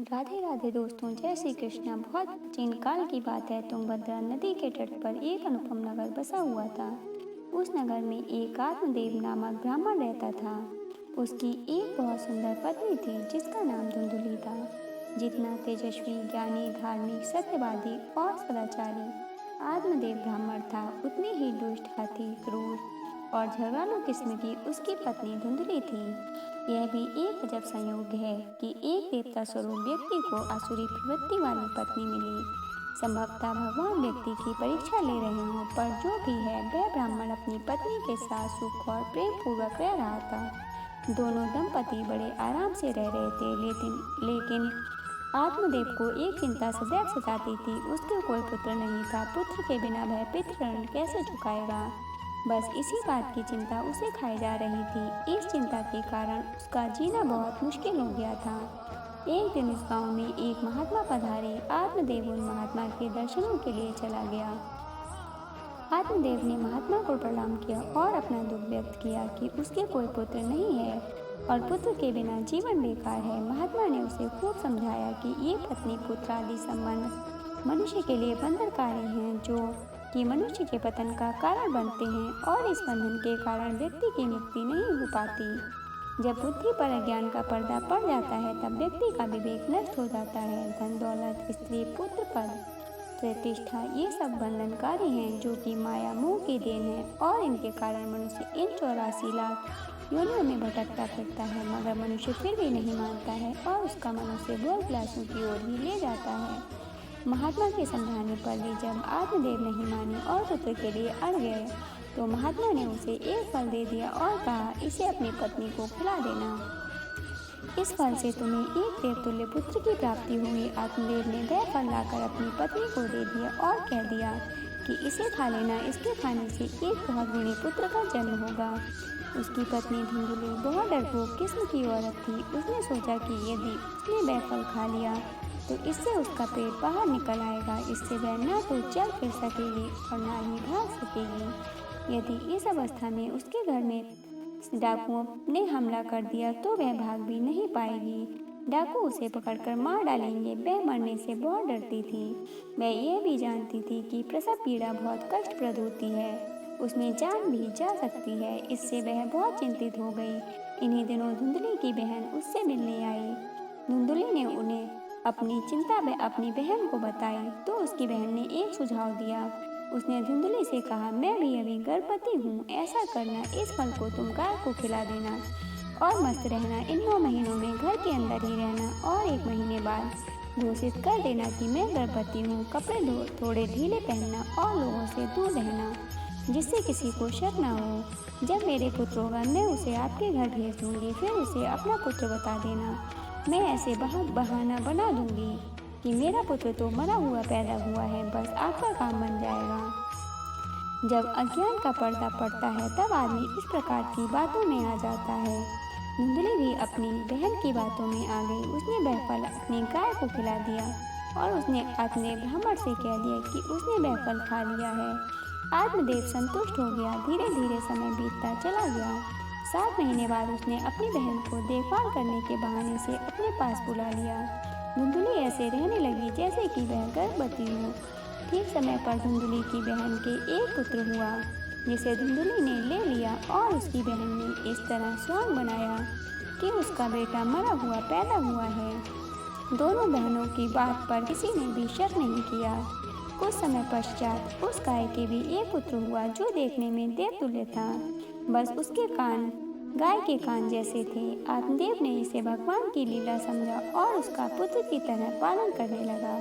राधे राधे दोस्तों, जय श्री कृष्णा। बहुत प्राचीन काल की बात है। तुंगभद्रा नदी के तट पर एक अनुपम नगर बसा हुआ था। उस नगर में एक आत्मदेव नामक ब्राह्मण रहता था। उसकी एक बहुत सुंदर पत्नी थी जिसका नाम धुंधुली था। जितना तेजस्वी, ज्ञानी, धार्मिक, सत्यवादी और सदाचारी आत्मदेव ब्राह्मण था, उतनी ही दुष्ट, हठी, क्रूर और झगड़ालू किस्म की उसकी पत्नी धुंधुली थी। यह भी एक अजब संयोग है कि एक देवता स्वरूप व्यक्ति को आसुरी प्रवृत्ति वाली पत्नी मिली। संभवतः भगवान व्यक्ति की परीक्षा ले रहे हों, पर जो भी है, वह ब्राह्मण अपनी पत्नी के साथ सुख और प्रेम पूर्वक रह रहा था। दोनों दंपति बड़े आराम से रह रहे थे, लेकिन आत्मदेव को एक चिंता सदैव सताती थी। उसके कोई पुत्र नहीं था। पुत्र के बिना वह पितृऋण कैसे चुकाएगा? बस इसी बात की चिंता उसे खाई जा रही थी। इस चिंता के कारण उसका जीना बहुत मुश्किल हो गया था। एक दिन उस गांव में एक महात्मा पधारे। आत्मदेव उन महात्मा के दर्शनों के लिए चला गया। आत्मदेव ने महात्मा को प्रणाम किया और अपना दुख व्यक्त किया कि उसके कोई पुत्र नहीं है और पुत्र के बिना जीवन बेकार है। महात्मा ने उसे खूब समझाया कि ये पत्नी पुत्र आदि संबंध मनुष्य के लिए बंधनकारी हैं, जो कि मनुष्य के पतन का कारण बनते हैं और इस बंधन के कारण व्यक्ति की मुक्ति नहीं हो पाती। जब बुद्धि पर अज्ञान का पर्दा पड़ जाता है, तब व्यक्ति का विवेक नष्ट हो जाता है। धन, दौलत, स्त्री, पुत्र, पद, प्रतिष्ठा, ये सब बंधनकारी हैं, जो कि माया मोह की देन है और इनके कारण मनुष्य इन 84 लाख योनियों में भटकता फिरता है। मगर मनुष्य फिर भी नहीं मानता है और उसका मन उसे भोग विलासों की ओर ही ले जाता है। महात्मा के समझाने पर भी जब आत्मदेव नहीं माने और पुत्र के लिए अड़ गए, तो महात्मा ने उसे एक फल दे दिया और कहा, इसे अपनी पत्नी को खिला देना। इस फल से तुम्हें एक देवतुल्य पुत्र की प्राप्ति होगी। आत्मदेव ने वह फल लाकर अपनी पत्नी को दे दिया और कह दिया कि इसे खा लेना, इसके खाने से एक बहुत गुणी पुत्र का जन्म होगा। उसकी पत्नी धुंधुली बहुत डरपोक किस्म की औरत थी। उसने सोचा कि यदि उसने वह फल खा लिया तो इससे उसका पेट बाहर निकल आएगा। इससे वह न तो चल फिर सकेगी और न ही भाग सकेगी। यदि इस अवस्था में उसके घर में डाकुओं ने हमला कर दिया तो वह भाग भी नहीं पाएगी। डाकू उसे पकड़कर मार डालेंगे। वह मरने से बहुत डरती थी। वह यह भी जानती थी कि प्रसव पीड़ा बहुत कष्टप्रद होती है, उसमें जान भी जा सकती है। इससे वह बहुत चिंतित हो गई। इन्हीं दिनों धुंधली की बहन उससे मिलने आई। धुंधली ने उन्हें अपनी चिंता अपनी बहन को बताई तो उसकी बहन ने एक सुझाव दिया। उसने धुंधली से कहा, मैं भी अभी गर्भवती हूँ। ऐसा करना, इस फल को तुम गाय को खिला देना और मस्त रहना। इन 9 महीनों में घर के अंदर ही रहना और 1 महीने बाद घोषित कर देना कि मैं गर्भवती हूँ। कपड़े थोड़े ढीले पहनना और लोगों से दूर रहना, जिससे किसी को शक ना हो। जब मेरे पुत्र होगा, मैं उसे आपके घर भेज दूंगी। फिर उसे अपना पुत्र बता देना। मैं ऐसे बहाना बना दूंगी कि मेरा पुत्र तो मरा हुआ पैदा हुआ है, बस आपका काम बन जाएगा। जब अज्ञान का पर्दा पड़ता है, तब आदमी इस प्रकार की बातों में आ जाता है। धुंधली भी अपनी बहन की बातों में आ गई। उसने वह फल अपनी गाय को खिला दिया और उसने आत्मदेव ब्राह्मण से कह दिया कि उसने वह फल खा लिया है। आत्मदेव संतुष्ट हो गया। धीरे धीरे समय बीतता चला गया। 7 महीने बाद उसने अपनी बहन को देखभाल करने के बहाने से अपने पास बुला लिया। धुंधली ऐसे रहने लगी जैसे कि वह गर्भवती हो। ठीक समय पर धुंधली की बहन के एक पुत्र हुआ, जिसे धुंधली ने ले लिया और उसकी बहन ने इस तरह स्वांग बनाया कि उसका बेटा मरा हुआ पैदा हुआ है। दोनों बहनों की बात पर किसी ने भी शक नहीं किया। कुछ समय पश्चात उस गाय के भी एक पुत्र हुआ, जो देखने में देवतुल्य था। बस उसके कान गाय के कान जैसे थे। आत्मदेव ने इसे भगवान की लीला समझा और उसका पुत्र की तरह पालन करने लगा।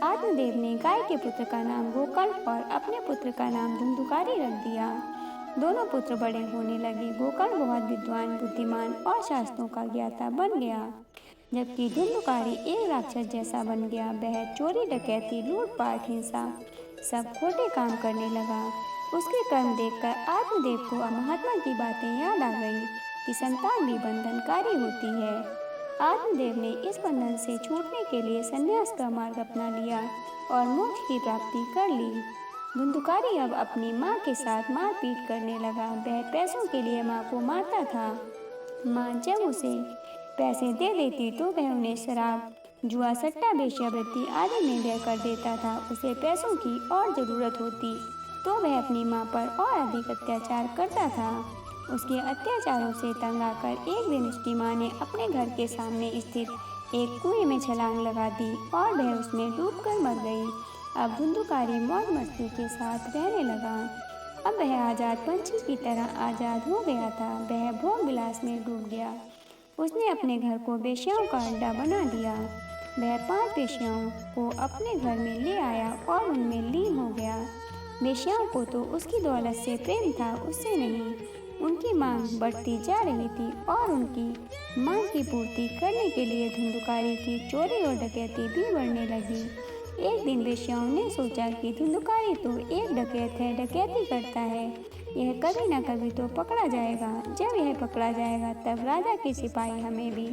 आत्मदेव ने गाय के पुत्र का नाम गोकर्ण और अपने पुत्र का नाम धुंधुकारी रख दिया। दोनों पुत्र बड़े होने लगे। गोकर्ण बहुत विद्वान, बुद्धिमान और शास्त्रों का ज्ञाता बन गया, जबकि धुंधुकारी एक राक्षस जैसा बन गया। वह चोरी, डकैती, लूटपाट, हिंसा, सब खोटे काम करने लगा। उसके कर्म देखकर आत्मदेव को महात्मा की बातें याद आ गई कि संतान भी बंधनकारी होती है। आत्मदेव ने इस बंधन से छूटने के लिए संन्यास का मार्ग अपना लिया और मोक्ष की प्राप्ति कर ली। धुंधुकारी अब अपनी माँ के साथ मारपीट करने लगा। वह पैसों के लिए माँ को मारता था। माँ जब उसे पैसे दे देती तो वह उन्हें शराब, जुआ, सट्टा, वेश्यावृत्ति आदि में व्यय कर देता था। उसे पैसों की और ज़रूरत होती तो वह अपनी माँ पर और अधिक अत्याचार करता था। उसके अत्याचारों से तंग आकर एक दिन उसकी माँ ने अपने घर के सामने स्थित एक कुएं में छलांग लगा दी और वह उसमें डूबकर मर गई। अब धुंधुकारी मौज मस्ती के साथ रहने लगा। अब वह आज़ाद पंछी की तरह आज़ाद हो गया था। वह भोग विलास में डूब गया। उसने अपने घर को वेश्याओं का अड्डा बना दिया। वह 5 वेश्याओं को अपने घर में ले आया और उनमें लीन हो गया। वेश्याओं को तो उसकी दौलत से प्रेम था, उससे नहीं। उनकी मांग बढ़ती जा रही थी और उनकी मांग की पूर्ति करने के लिए धुंधुकारी की चोरी और डकैती भी बढ़ने लगी। एक दिन वेश्याओं ने सोचा कि धुंधुकारी तो एक डकैत है, डकैती करता है, यह कभी न कभी तो पकड़ा जाएगा। जब यह पकड़ा जाएगा तब राजा के सिपाही हमें भी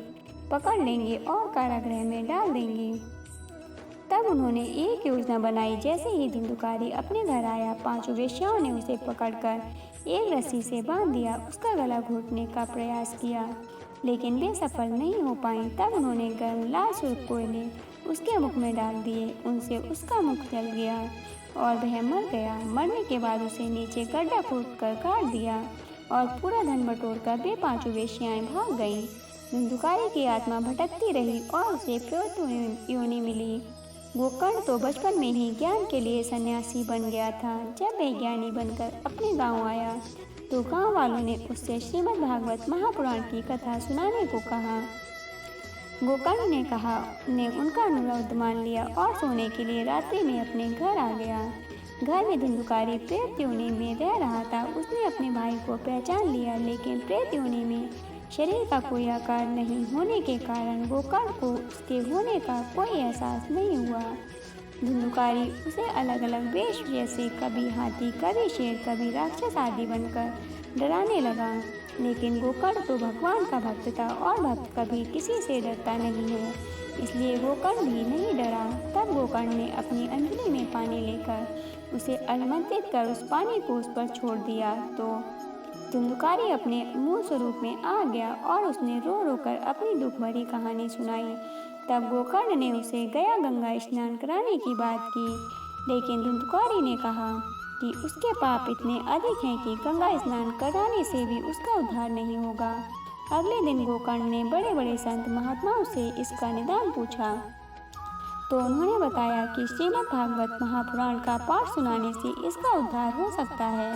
पकड़ लेंगे और कारागृह में डाल देंगे। तब उन्होंने एक योजना बनाई। जैसे ही धुंधुकारी अपने घर आया, 5 वेश्याओं ने उसे पकड़कर एक रस्सी से बांध दिया। उसका गला घोटने का प्रयास किया, लेकिन वे सफल नहीं हो पाई। तब उन्होंने गर्म लाल सुर्ख कोयले उसके मुख में डाल दिए। उनसे उसका मुख जल गया और वह मर गया। मरने के बाद उसे नीचे गड्ढा खोदकर काट दिया और पूरा धन बटोरकर वे 5 वेश्याएं भाग गईं। धुंधुकारी की आत्मा भटकती रही और उसे प्रेत योनि मिली। गोकर्ण तो बचपन में ही ज्ञान के लिए सन्यासी बन गया था। जब वह ज्ञानी बनकर अपने गांव आया तो गांव वालों ने उससे श्रीमद् भागवत महापुराण की कथा सुनाने को कहा। गोकर्ण ने उनका अनुरोध मान लिया और सोने के लिए रात्रि में अपने घर आ गया। घर में धुंधुकारी प्रेत योनि में रह रहा था। उसने अपने भाई को पहचान लिया, लेकिन प्रेत योनि में शरीर का कोई आकार नहीं होने के कारण गोकर्ण को उसके होने का कोई एहसास नहीं हुआ। धुंधुकारी उसे अलग अलग वेश जैसे कभी हाथी, कभी शेर, कभी राक्षस आदि बनकर डराने लगा। लेकिन गोकर्ण तो भगवान का भक्त था और भक्त कभी किसी से डरता नहीं है, इसलिए गोकर्ण भी नहीं डरा। तब गोकर्ण ने अपनी अंजलि में पानी लेकर उसे आमंत्रित कर उस पानी को उस पर छोड़ दिया तो धुंधुकारी अपने मूल स्वरूप में आ गया और उसने रो रो कर अपनी दुख भरी कहानी सुनाई। तब गोकर्ण ने उसे गया गंगा स्नान कराने की बात की, लेकिन धुंधुकारी ने कहा कि उसके पाप इतने अधिक हैं कि गंगा स्नान कराने से भी उसका उद्धार नहीं होगा। अगले दिन गोकर्ण ने बड़े बड़े संत महात्माओं से इसका निदान पूछा तो उन्होंने बताया कि श्रीमद् भागवत महापुराण का पाठ सुनाने से इसका उद्धार हो सकता है।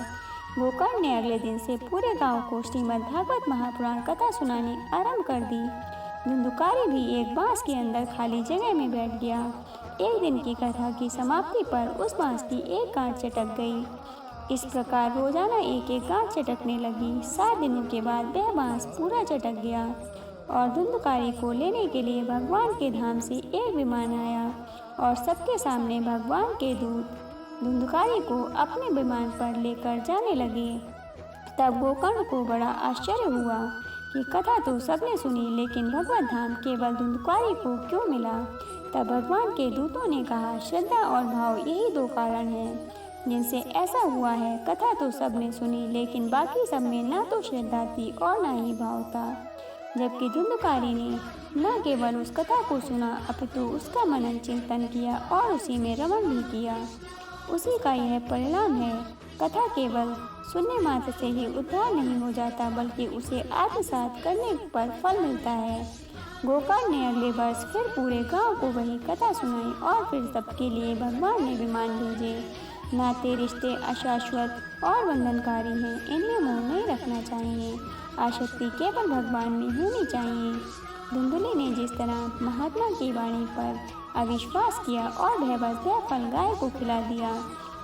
गोकर्ण ने अगले दिन से पूरे गांव को श्रीमद् भागवत महापुराण कथा सुनानी आरंभ कर दी। धुंधुकारी भी एक बांस के अंदर खाली जगह में बैठ गया। एक दिन की कथा की समाप्ति पर उस बांस की एक गांठ चटक गई। इस प्रकार रोजाना एक एक गांठ चटकने लगी। 7 दिनों के बाद वह बांस पूरा चटक गया और धुंधुकारी को लेने के लिए भगवान के धाम से एक विमान आया और सबके सामने भगवान के दूत धुंधुकारी को अपने विमान पर लेकर जाने लगे। तब गोकर्ण को बड़ा आश्चर्य हुआ कि कथा तो सबने सुनी, लेकिन भगवत धाम केवल धुंधुकारी को क्यों मिला। तब भगवान के दूतों ने कहा, श्रद्धा और भाव यही 2 कारण हैं जिनसे ऐसा हुआ है। कथा तो सबने सुनी, लेकिन बाकी सब में ना तो श्रद्धा थी और ना ही भाव था। जबकि धुंधुकारी ने न केवल उस कथा को सुना अपितु उसका मनन चिंतन किया और उसी में रमण भी किया। उसी का यह परिणाम है। कथा केवल सुनने मात्र से ही उद्धार नहीं हो जाता, बल्कि उसे आत्मसात करने पर फल मिलता है। गोकर्ण ने अगले वर्ष फिर पूरे गांव को वही कथा सुनाई और फिर सबके लिए भगवान ने विमान भेजे। नाते रिश्ते अशाश्वत और बंधनकारी हैं, इनमें मोह नहीं रखना चाहिए। आसक्ति केवल भगवान में होनी चाहिए। धुंधुली ने जिस तरह महात्मा की वाणी पर अविश्वास किया और वह फल गाय को खिला दिया,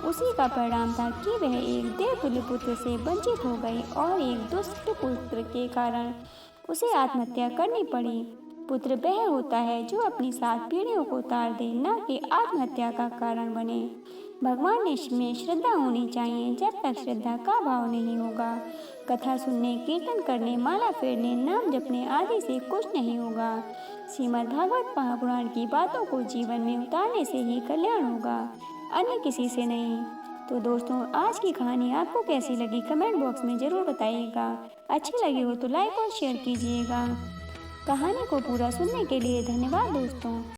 उसी का परिणाम था कि वह एक देवतुल्य पुत्र से वंचित हो गई और एक दुष्ट पुत्र के कारण उसे आत्महत्या करनी पड़ी। पुत्र वह होता है जो अपनी 7 पीढ़ियों को तार दे, न कि आत्महत्या का कारण बने। भगवान में श्रद्धा होनी चाहिए। जब तक श्रद्धा का भाव नहीं होगा, कथा सुनने, कीर्तन करने, माला फेरने, नाम जपने आदि से कुछ नहीं होगा। श्रीमद् भागवत महापुराण की बातों को जीवन में उतारने से ही कल्याण होगा, अन्य किसी से नहीं। तो दोस्तों, आज की कहानी आपको कैसी लगी कमेंट बॉक्स में ज़रूर बताइएगा। अच्छी लगी हो तो लाइक और शेयर कीजिएगा। कहानी को पूरा सुनने के लिए धन्यवाद दोस्तों।